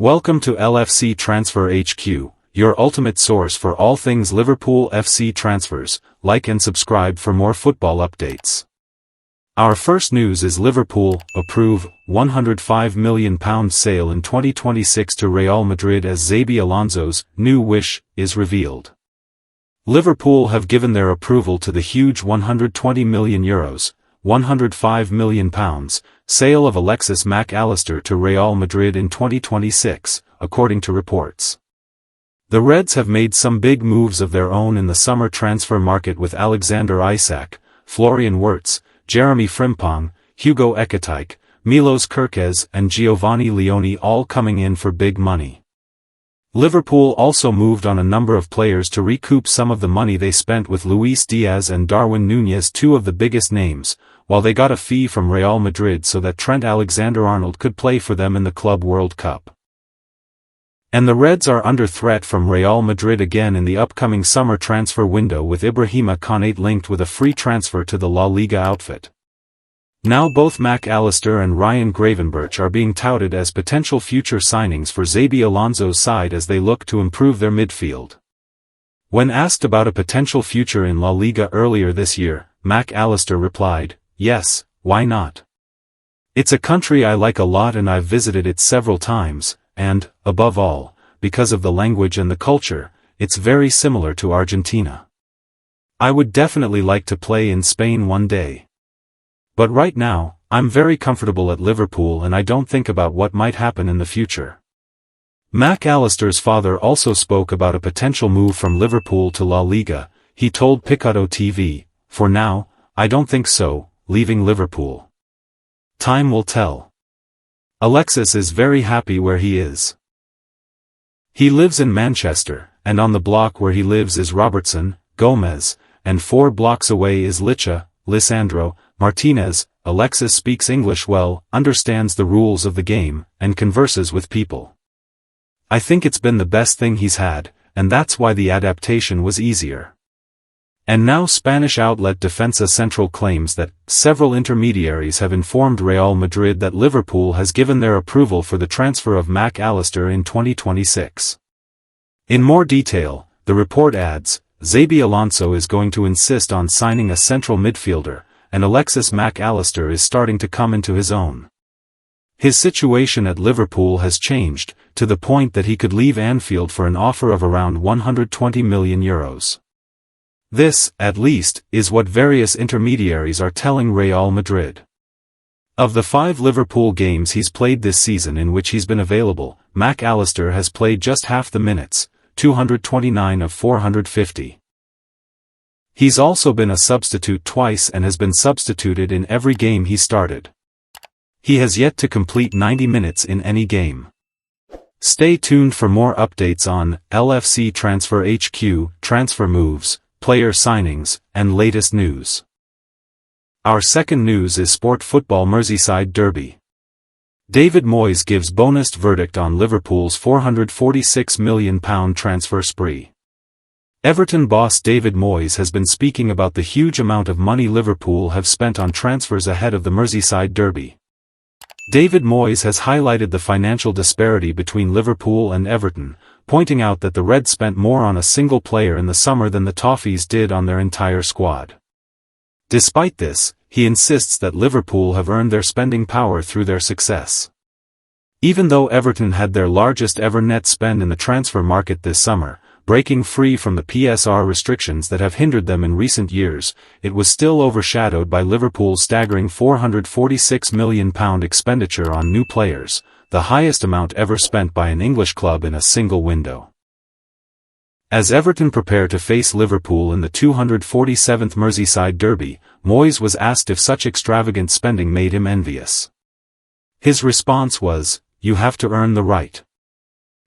Welcome to LFC Transfer HQ, your ultimate source for all things Liverpool FC transfers. Like and subscribe for more football updates. Our first news is Liverpool approve £105 million sale in 2026 to Real Madrid as Xabi Alonso's new wish is revealed. Liverpool have given their approval to the huge €120 million, £105 million, sale of Alexis Mac Allister to Real Madrid in 2026, according to reports. The Reds have made some big moves of their own in the summer transfer market with Alexander Isak, Florian Wirtz, Jeremy Frimpong, Hugo Ekitike, Milos Kerkez and Giovanni Leone all coming in for big money. Liverpool also moved on a number of players to recoup some of the money they spent with Luis Diaz and Darwin Núñez, two of the biggest names, while they got a fee from Real Madrid so that Trent Alexander-Arnold could play for them in the Club World Cup. And the Reds are under threat from Real Madrid again in the upcoming summer transfer window, with Ibrahima Konate linked with a free transfer to the La Liga outfit. Now both Mac Allister and Ryan Gravenberch are being touted as potential future signings for Xabi Alonso's side as they look to improve their midfield. When asked about a potential future in La Liga earlier this year, Mac Allister replied, "Yes, why not? It's a country I like a lot and I've visited it several times, and, above all, because of the language and the culture, it's very similar to Argentina. I would definitely like to play in Spain one day. But right now, I'm very comfortable at Liverpool and I don't think about what might happen in the future." Mac Allister's father also spoke about a potential move from Liverpool to La Liga. He told Picado TV, "For now, I don't think so, leaving Liverpool. Time will tell. Alexis is very happy where he is. He lives in Manchester, and on the block where he lives is Robertson, Gomez, and 4 blocks away is Licha, Lisandro, Martinez. Alexis speaks English well, understands the rules of the game, and converses with people. I think it's been the best thing he's had, and that's why the adaptation was easier." And now Spanish outlet Defensa Central claims that several intermediaries have informed Real Madrid that Liverpool has given their approval for the transfer of Mac Allister in 2026. In more detail, the report adds, Xabi Alonso is going to insist on signing a central midfielder, and Alexis Mac Allister is starting to come into his own. His situation at Liverpool has changed, to the point that he could leave Anfield for an offer of around €120 million. This, at least, is what various intermediaries are telling Real Madrid. Of the 5 Liverpool games he's played this season in which he's been available, Mac Allister has played just half the minutes, 229 of 450. He's also been a substitute twice and has been substituted in every game he started. He has yet to complete 90 minutes in any game. Stay tuned for more updates on LFC Transfer HQ, transfer moves, player signings, and latest news. Our second news is Sport Football Merseyside Derby. David Moyes gives bonus verdict on Liverpool's £446 million transfer spree. Everton boss David Moyes has been speaking about the huge amount of money Liverpool have spent on transfers ahead of the Merseyside Derby. David Moyes has highlighted the financial disparity between Liverpool and Everton, pointing out that the Reds spent more on a single player in the summer than the Toffees did on their entire squad. Despite this, he insists that Liverpool have earned their spending power through their success. Even though Everton had their largest ever net spend in the transfer market this summer, breaking free from the PSR restrictions that have hindered them in recent years, it was still overshadowed by Liverpool's staggering £446 million expenditure on new players, the highest amount ever spent by an English club in a single window. As Everton prepare to face Liverpool in the 247th Merseyside Derby, Moyes was asked if such extravagant spending made him envious. His response was, "You have to earn the right.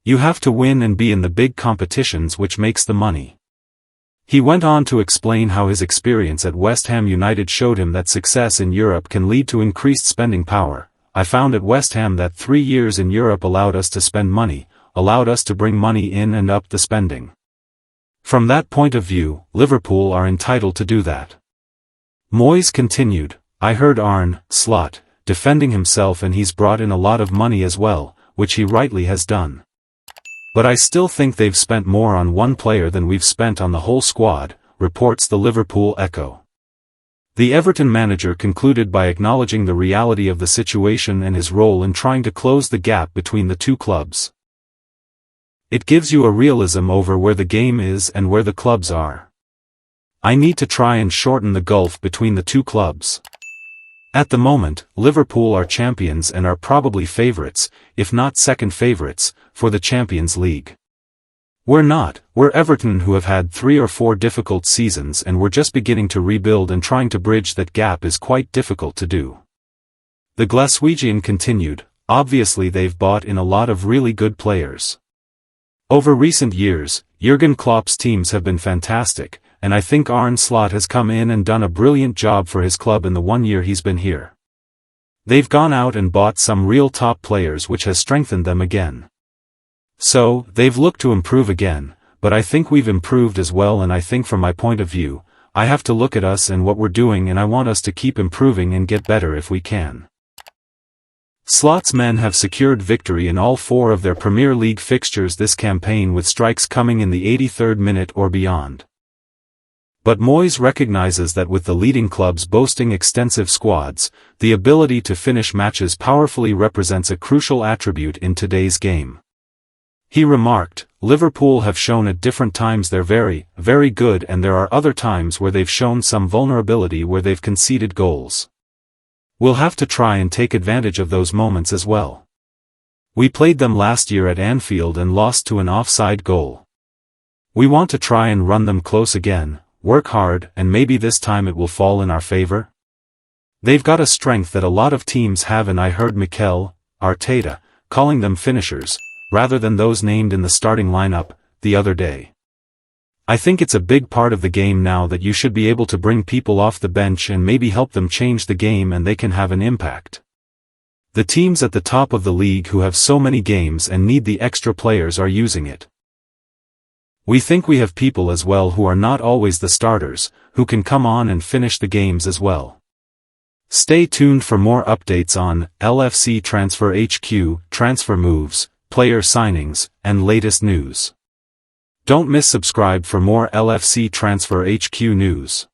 You have to win and be in the big competitions, which makes the money." He went on to explain how his experience at West Ham United showed him that success in Europe can lead to increased spending power. "I found at West Ham that 3 years in Europe allowed us to spend money, allowed us to bring money in and up the spending. From that point of view, Liverpool are entitled to do that." Moyes continued, "I heard Arne Slot defending himself and he's brought in a lot of money as well, which he rightly has done. But I still think they've spent more on one player than we've spent on the whole squad, reports the Liverpool Echo. The Everton manager concluded by acknowledging the reality of the situation and his role in trying to close the gap between the two clubs. It gives you a realism over where the game is and where the clubs are. I need to try and shorten the gulf between the two clubs. At the moment, Liverpool are champions and are probably favourites, if not second favourites, for the Champions League. We're not, we're Everton, who have had 3 or 4 difficult seasons, and we're just beginning to rebuild, and trying to bridge that gap is quite difficult to do. The Glaswegian continued, obviously they've bought in a lot of really good players. Over recent years, Jurgen Klopp's teams have been fantastic, and I think Arne Slot has come in and done a brilliant job for his club in the 1 year he's been here. They've gone out and bought some real top players, which has strengthened them again. So, they've looked to improve again, but I think we've improved as well, and I think from my point of view, I have to look at us and what we're doing, and I want us to keep improving and get better if we can. Slot's men have secured victory in all 4 of their Premier League fixtures this campaign, with strikes coming in the 83rd minute or beyond. But Moyes recognizes that with the leading clubs boasting extensive squads, the ability to finish matches powerfully represents a crucial attribute in today's game. He remarked, Liverpool have shown at different times they're very, very good, and there are other times where they've shown some vulnerability where they've conceded goals. We'll have to try and take advantage of those moments as well. We played them last year at Anfield and lost to an offside goal. We want to try and run them close again, work hard, and maybe this time it will fall in our favor. They've got a strength that a lot of teams have, and I heard Mikel Arteta calling them finishers, rather than those named in the starting lineup, the other day. I think it's a big part of the game now that you should be able to bring people off the bench and maybe help them change the game, and they can have an impact. The teams at the top of the league who have so many games and need the extra players are using it. We think we have people as well who are not always the starters, who can come on and finish the games as well. Stay tuned for more updates on LFC Transfer HQ, transfer moves, player signings, and latest news. Don't miss subscribe for more LFC Transfer HQ news.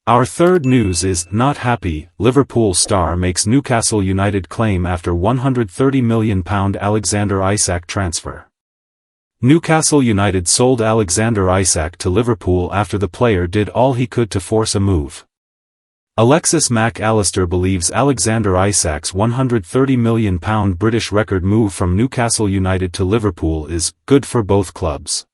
Our third news is, not happy, Liverpool star makes Newcastle United claim after £130 million Alexander Isak transfer. Newcastle United sold Alexander Isak to Liverpool after the player did all he could to force a move. Alexis Mac Allister believes Alexander Isak's £130 million British record move from Newcastle United to Liverpool is good for both clubs.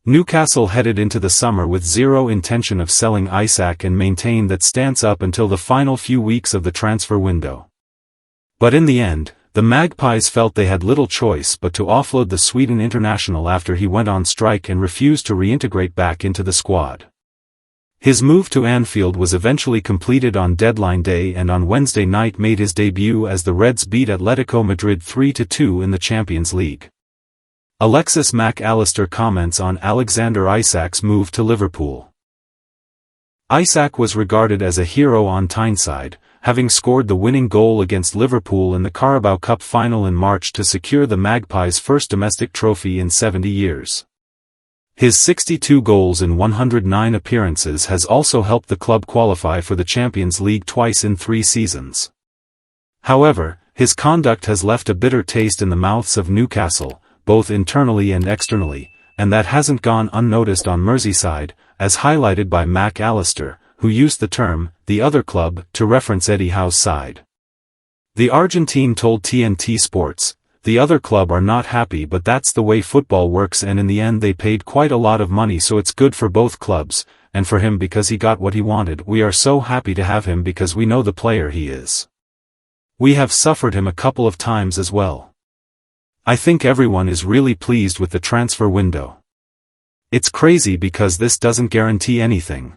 Newcastle headed into the summer with zero intention of selling Isak and maintained that stance up until the final few weeks of the transfer window. But in the end, the Magpies felt they had little choice but to offload the Sweden international after he went on strike and refused to reintegrate back into the squad. His move to Anfield was eventually completed on deadline day, and on Wednesday night made his debut as the Reds beat Atletico Madrid 3-2 in the Champions League. Alexis Mac Allister comments on Alexander Isak's move to Liverpool. Isak was regarded as a hero on Tyneside, having scored the winning goal against Liverpool in the Carabao Cup final in March to secure the Magpies' first domestic trophy in 70 years. His 62 goals in 109 appearances has also helped the club qualify for the Champions League twice in 3 seasons. However, his conduct has left a bitter taste in the mouths of Newcastle, both internally and externally, and that hasn't gone unnoticed on Merseyside, as highlighted by Mac Allister, who used the term, the other club, to reference Eddie Howe's side. The Argentine told TNT Sports, the other club are not happy, but that's the way football works, and in the end they paid quite a lot of money, so it's good for both clubs, and for him because he got what he wanted. We are so happy to have him because we know the player he is. We have suffered him a couple of times as well. I think everyone is really pleased with the transfer window. It's crazy because this doesn't guarantee anything.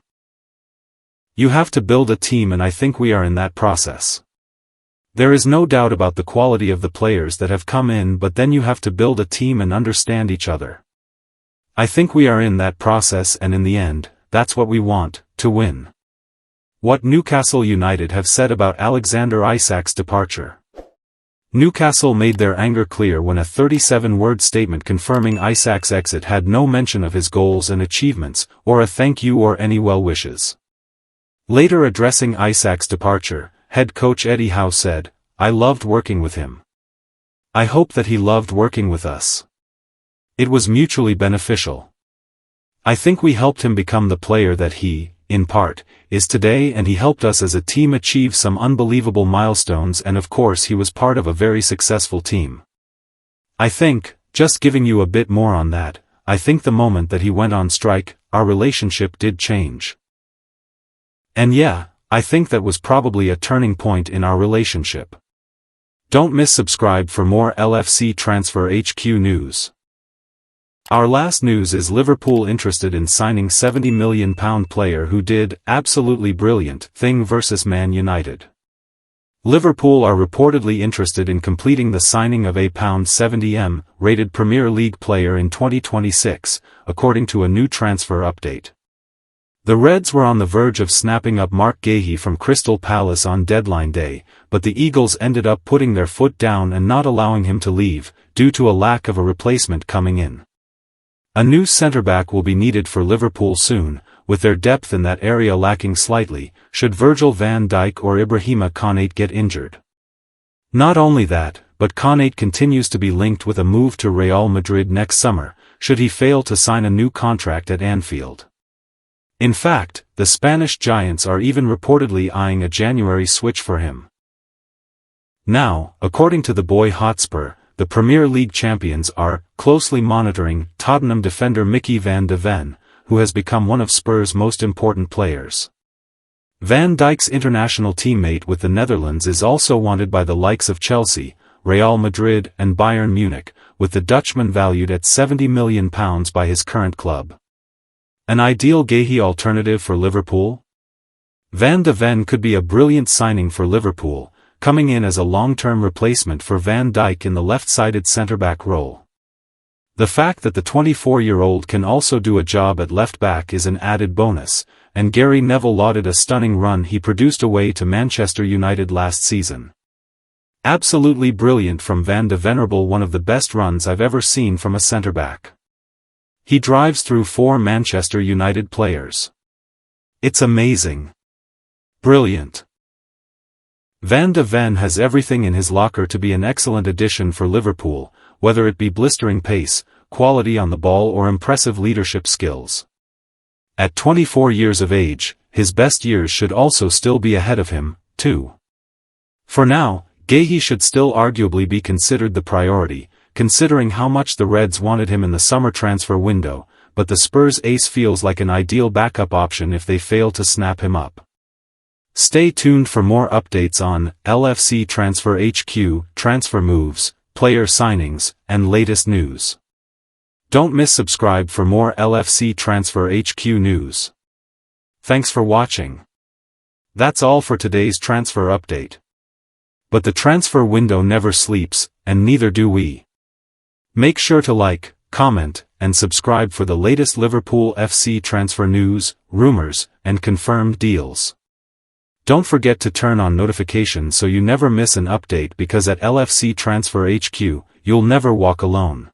You have to build a team, and I think we are in that process. There is no doubt about the quality of the players that have come in, but then you have to build a team and understand each other. I think we are in that process, and in the end, that's what we want, to win. What Newcastle United have said about Alexander Isak's departure. Newcastle made their anger clear when a 37-word statement confirming Isak's exit had no mention of his goals and achievements, or a thank you or any well wishes. Later addressing Isak's departure, head coach Eddie Howe said, "I loved working with him. I hope that he loved working with us. It was mutually beneficial. I think we helped him become the player that he, in part, is today, and he helped us as a team achieve some unbelievable milestones, and of course he was part of a very successful team. I think, just giving you a bit more on that, I think the moment that he went on strike, our relationship did change. And yeah, I think that was probably a turning point in our relationship." Don't miss subscribe for more LFC Transfer HQ news. Our last news is Liverpool interested in signing £70 million player who did absolutely brilliant thing versus Man United. Liverpool are reportedly interested in completing the signing of a £70m rated Premier League player in 2026, according to a new transfer update. The Reds were on the verge of snapping up Mark Guéhi from Crystal Palace on deadline day, but the Eagles ended up putting their foot down and not allowing him to leave, due to a lack of a replacement coming in. A new centre-back will be needed for Liverpool soon, with their depth in that area lacking slightly, should Virgil van Dijk or Ibrahima Konate get injured. Not only that, but Konate continues to be linked with a move to Real Madrid next summer, should he fail to sign a new contract at Anfield. In fact, the Spanish giants are even reportedly eyeing a January switch for him. Now, according to the Boy Hotspur, the Premier League champions are closely monitoring Tottenham defender Mickey van de Ven, who has become one of Spurs' most important players. Van Dijk's international teammate with the Netherlands is also wanted by the likes of Chelsea, Real Madrid and Bayern Munich, with the Dutchman valued at £70 million by his current club. An ideal Guéhi alternative for Liverpool? Van de Ven could be a brilliant signing for Liverpool, coming in as a long-term replacement for Van Dijk in the left-sided centre-back role. The fact that the 24-year-old can also do a job at left-back is an added bonus, and Gary Neville lauded a stunning run he produced away to Manchester United last season. Absolutely brilliant from Van de Venerable, one of the best runs I've ever seen from a centre-back. He drives through 4 Manchester United players. It's amazing. Brilliant. Van de Ven has everything in his locker to be an excellent addition for Liverpool, whether it be blistering pace, quality on the ball or impressive leadership skills. At 24 years of age, his best years should also still be ahead of him, too. For now, Guéhi should still arguably be considered the priority, considering how much the Reds wanted him in the summer transfer window, but the Spurs ace feels like an ideal backup option if they fail to snap him up. Stay tuned for more updates on LFC Transfer HQ, transfer moves, player signings, and latest news. Don't miss subscribe for more LFC Transfer HQ news. Thanks for watching. That's all for today's transfer update. But the transfer window never sleeps, and neither do we. Make sure to like, comment, and subscribe for the latest Liverpool FC transfer news, rumors, and confirmed deals. Don't forget to turn on notifications so you never miss an update, because at LFC Transfer HQ, you'll never walk alone.